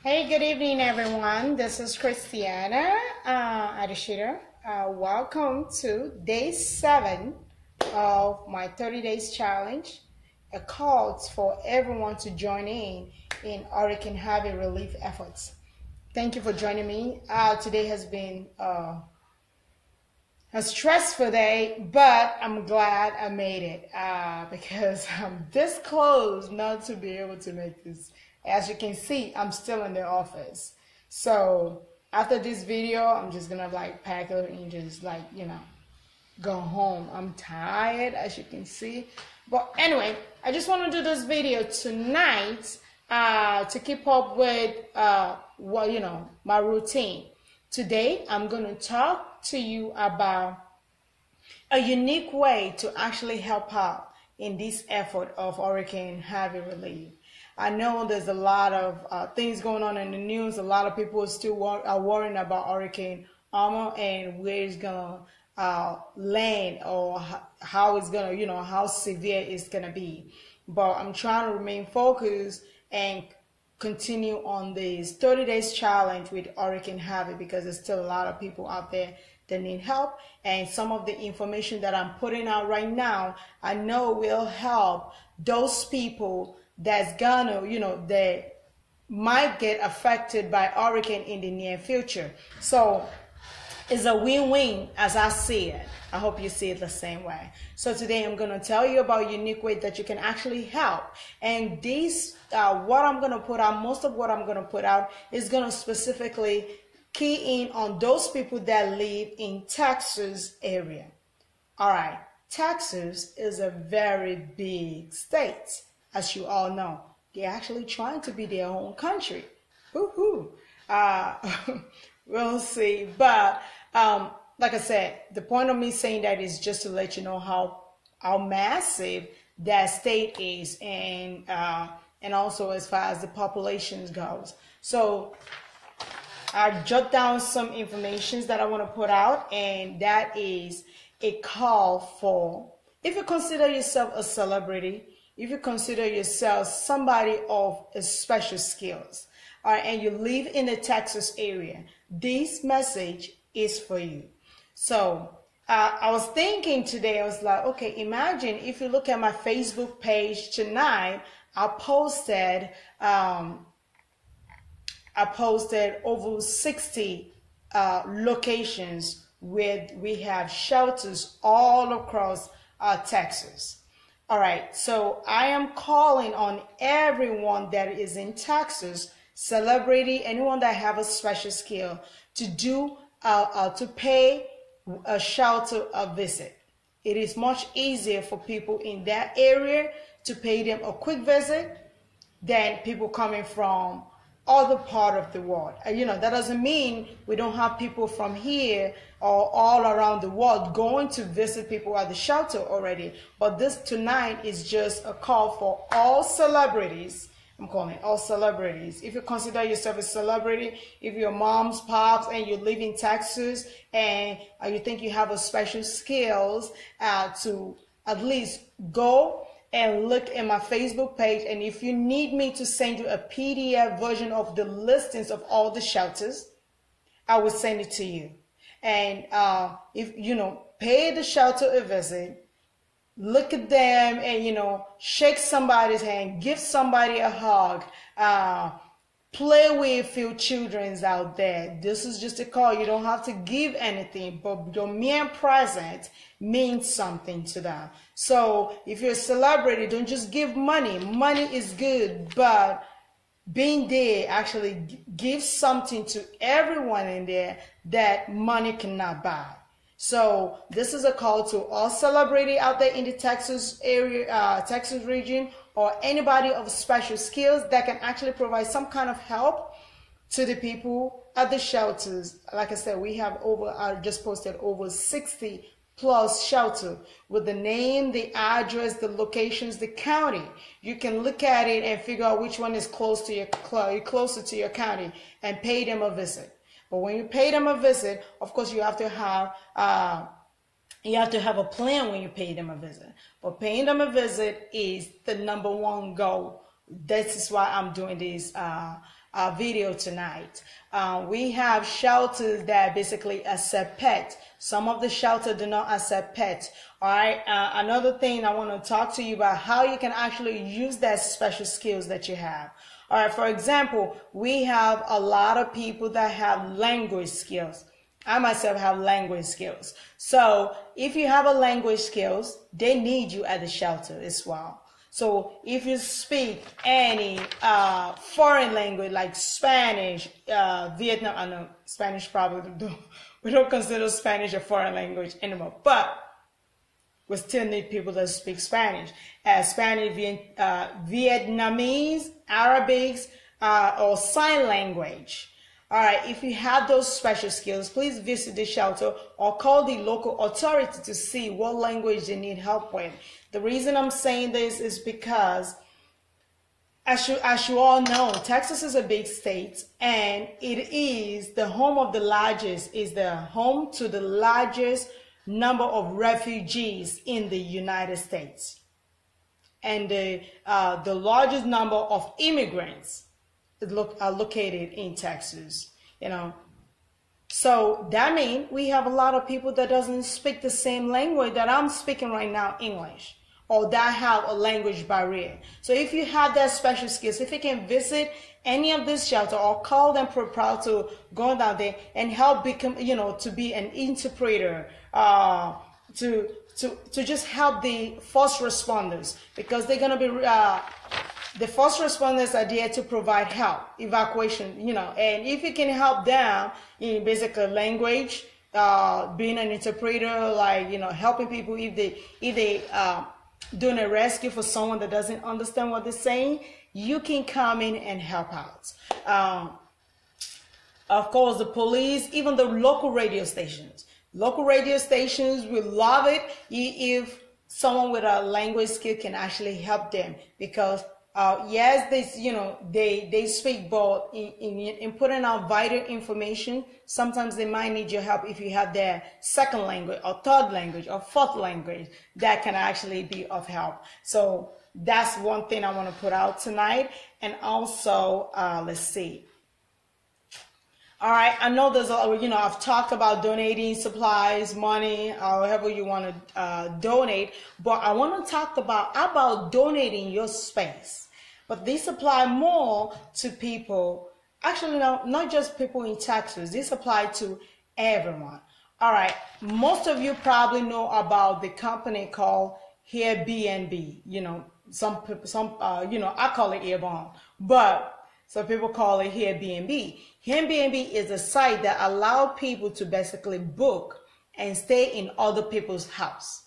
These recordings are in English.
Hey, good evening, everyone. This is Christianah Adesida. Welcome to day 7 of my 30 days challenge. A call for everyone to join in Hurricane Harvey Relief Efforts. Thank you for joining me. Today has been a stressful day, but I'm glad I made it because I'm this close not to be able to make this. As you can see, I'm still in the office. So after this video, I'm just gonna pack up and just go home. I'm tired, as you can see. But anyway, I just want to do this video tonight to keep up with my routine. Today, I'm going to talk to you about a unique way to actually help out in this effort of Hurricane Harvey relief. I know there's a lot of things going on in the news. A lot of people still are worrying about Hurricane Irma and where it's going to land or how it's going to, how severe it's going to be. But I'm trying to remain focused and continue on this 30 days challenge with Hurricane Harvey because there's still a lot of people out there that need help, and some of the information that I'm putting out right now I know will help those people that's gonna that might get affected by hurricane in the near future. So it's a win-win as I see it. I hope you see it the same way. So today I'm going to tell you about a unique way that you can actually help. And this, what I'm going to put out, most of what I'm going to put out is going to specifically key in on those people that live in Texas area. All right, Texas is a very big state, as you all know. They're actually trying to be their own country. Woohoo! We'll see. But like I said, the point of me saying that is just to let you know how massive that state is, and also as far as the population goes. So I jot down some information that I want to put out, and that is a call for, if you consider yourself a celebrity, if you consider yourself somebody of special skills, and you live in the Texas area, this message is for you. So I was thinking today, I was like, okay, imagine if you look at my Facebook page tonight, I posted over 60 locations where we have shelters all across Texas. All right, so I am calling on everyone that is in Texas, celebrity, anyone that have a special skill, to pay a shelter a visit. It is much easier for people in that area to pay them a quick visit than people coming from other part of the world. That doesn't mean we don't have people from here or all around the world going to visit people at the shelter already. But this tonight is just a call for all celebrities. I'm calling it all celebrities. If you consider yourself a celebrity, if you're mom's, pops, and you live in Texas, and you think you have a special skills to at least go and look at my Facebook page, and if you need me to send you a PDF version of the listings of all the shelters, I will send it to you. And if pay the shelter a visit, look at them and shake somebody's hand, give somebody a hug, play with a few children out there. This is just a call. You don't have to give anything, but your mere presence means something to them. So if you're a celebrity, don't just give money. Money is good, but being there actually gives something to everyone in there that money cannot buy. So this is a call to all celebrity out there in the Texas area, Texas region, or anybody of special skills that can actually provide some kind of help to the people at the shelters. Like I said, we have I just posted over 60 plus shelter with the name, the address, the locations, the county. You can look at it and figure out which one is closer to your county and pay them a visit. But when you pay them a visit, of course, you have to have a plan when you pay them a visit. But paying them a visit is the #1 goal. This is why I'm doing this video tonight. We have shelters that basically accept pets. Some of the shelters do not accept pets. All right. Another thing I want to talk to you about how you can actually use that special skills that you have. All right. For example, we have a lot of people that have language skills. I myself have language skills. So if you have a language skills, they need you at the shelter as well. So if you speak any foreign language like Spanish, Vietnam, I know Spanish probably we don't consider Spanish a foreign language anymore, but we still need people that speak Spanish. Spanish, Vietnamese, Arabic, or sign language. All right, if you have those special skills, please visit the shelter or call the local authority to see what language they need help with. The reason I'm saying this is because, as you all know, Texas is a big state, and it is the home of the largest, is the home to the largest number of refugees in the United States, and the largest number of immigrants are located in Texas, you know. So that means we have a lot of people that doesn't speak the same language that I'm speaking right now, English, or that have a language barrier. So if you have that special skills, if you can visit any of this shelter or call them proud to go down there and help become, you know, to be an interpreter, to just help the first responders, because they're going to be the first responders are there to provide help, evacuation, you know, and if you can help them in basically language, being an interpreter, like, you know, helping people if they doing a rescue for someone that doesn't understand what they're saying, you can come in and help out. Of course, the police, even the local radio stations. Local radio stations will love it if someone with a language skill can actually help them, because yes, they speak, but in putting out vital information, sometimes they might need your help if you have their second language or third language or fourth language that can actually be of help. So that's one thing I want to put out tonight. And also, let's see. All right, I know there's I've talked about donating supplies, money, however you want to donate, but I want to talk about donating your space. But this apply more to people, actually no, not just people in Texas, this apply to everyone. All right, most of you probably know about the company called Airbnb. You know, some I call it Airborne, but some people call it Airbnb. Airbnb is a site that allows people to basically book and stay in other people's house.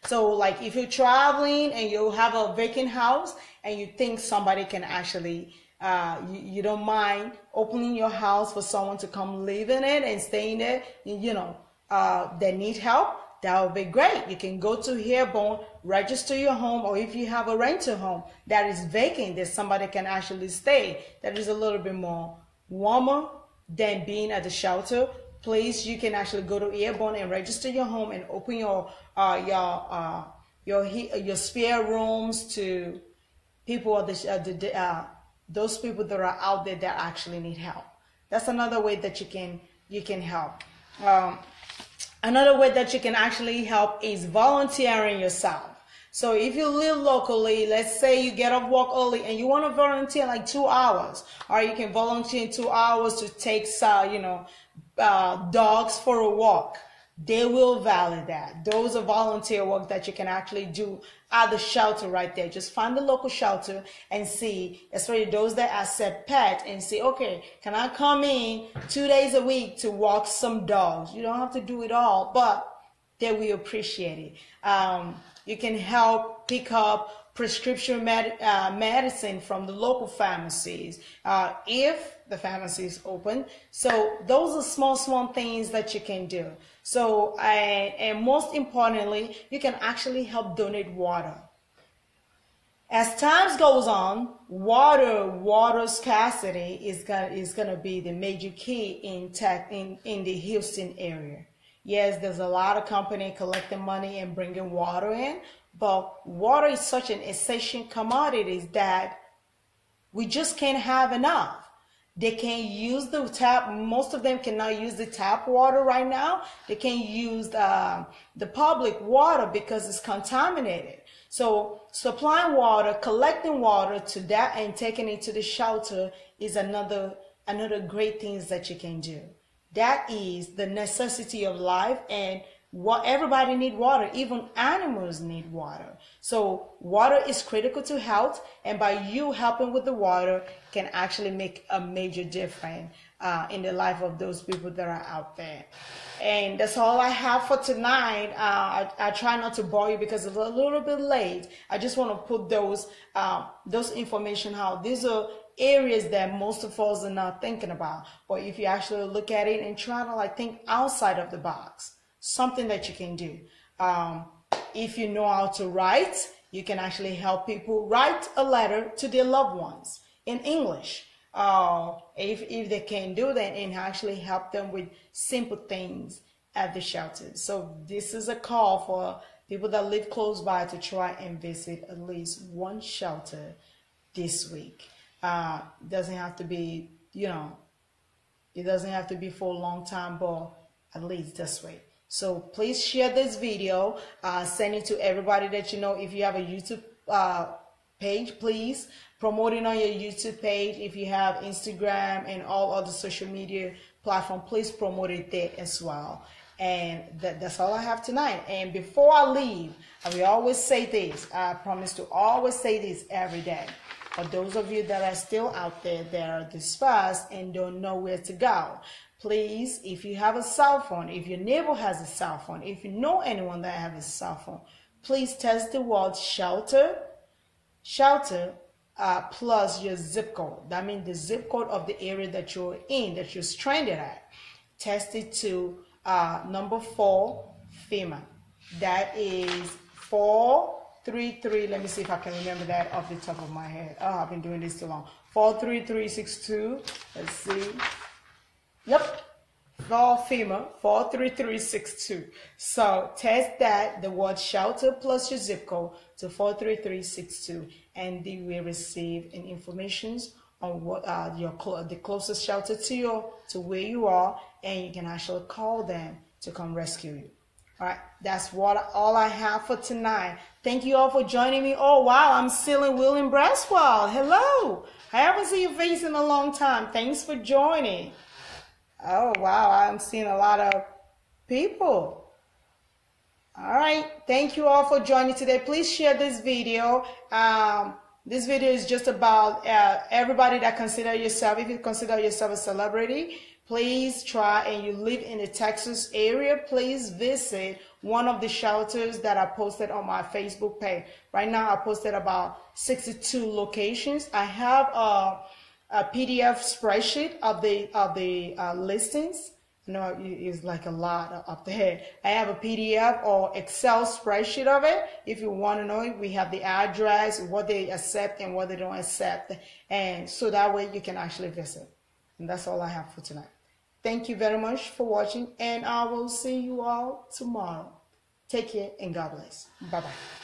So like if you're traveling and you have a vacant house and you think somebody can actually, you don't mind opening your house for someone to come live in it and stay in there, they need help, that would be great. You can go to Airborne, register your home, or if you have a rental home that is vacant, that somebody can actually stay, that is a little bit more warmer than being at the shelter. Please, you can actually go to Airborne and register your home and open your spare rooms to people of those people that are out there that actually need help. That's another way that you can help. Another way that you can actually help is volunteering yourself. So if you live locally, let's say you get off work early and you want to volunteer like 2 hours, or you can volunteer 2 hours to take dogs for a walk. They will value that. Those are volunteer work that you can actually do at the shelter right there. Just find the local shelter and see, especially those that accept pets, and say, okay, can I come in 2 days a week to walk some dogs? You don't have to do it all, but they will appreciate it. You can help pick up prescription medicine from the local pharmacies if the pharmacy is open. So those are small things that you can do. So and most importantly, you can actually help donate water. As time goes on, water scarcity is gonna be the major key in the Houston area. Yes, there's a lot of company collecting money and bringing water in, but water is such an essential commodity that We just can't have enough. They can't use the tap. Most of them cannot use the tap water right now. They can't use the public water because it's contaminated. So supplying water, collecting water to that and taking it to the shelter is another great things that you can do. That is the necessity of life, and what everybody need water, even animals need water. So water is critical to health, and by you helping with the water can actually make a major difference in the life of those people that are out there. And that's all I have for tonight. I try not to bore you because it's a little bit late. I just want to put those information out. These are areas that most of us are not thinking about. But if you actually look at it and try to like think outside of the box, something that you can do. If you know how to write, you can actually help people write a letter to their loved ones in English. If they can do that, and actually help them with simple things at the shelter. So this is a call for people that live close by to try and visit at least one shelter this week. Doesn't have to be, it doesn't have to be for a long time, but at least this way. So please share this video, send it to everybody that you know. If you have a YouTube page, please promote it on your YouTube page. If you have Instagram and all other social media platforms, please promote it there as well. And that's all I have tonight. And before I leave, I will always say this. I promise to always say this every day. For those of you that are still out there that are dispersed and don't know where to go, please, if you have a cell phone, if your neighbor has a cell phone, if you know anyone that has a cell phone, please text the word shelter plus your zip code. That means the zip code of the area that you're in, that you're stranded at. Test it to number 4 FEMA. That is 433. Let me see if I can remember that off the top of my head. Oh, I've been doing this too long. 43362. Let's see. Yep, for FEMA, 43362. So test that, the word shelter plus your zip code to 43362, and they will receive an information on what the closest shelter to where you are, and you can actually call them to come rescue you. All right, that's all I have for tonight. Thank you all for joining me. Oh wow, I'm still in William Braswell. Hello, I haven't seen your face in a long time. Thanks for joining. Oh, wow, I'm seeing a lot of people. All right, thank you all for joining today. Please share this video. This video is just about everybody that consider yourself, if you consider yourself a celebrity, please try, and you live in the Texas area, please visit one of the shelters that I posted on my Facebook page. Right now, I posted about 62 locations. I have a PDF spreadsheet of the listings. No, it's like a lot up there. I have a PDF or Excel spreadsheet of it. If you want to know, we have the address, what they accept and what they don't accept, and so that way you can actually visit. And that's all I have for tonight. Thank you very much for watching, and I will see you all tomorrow. Take care and God bless. Bye-bye.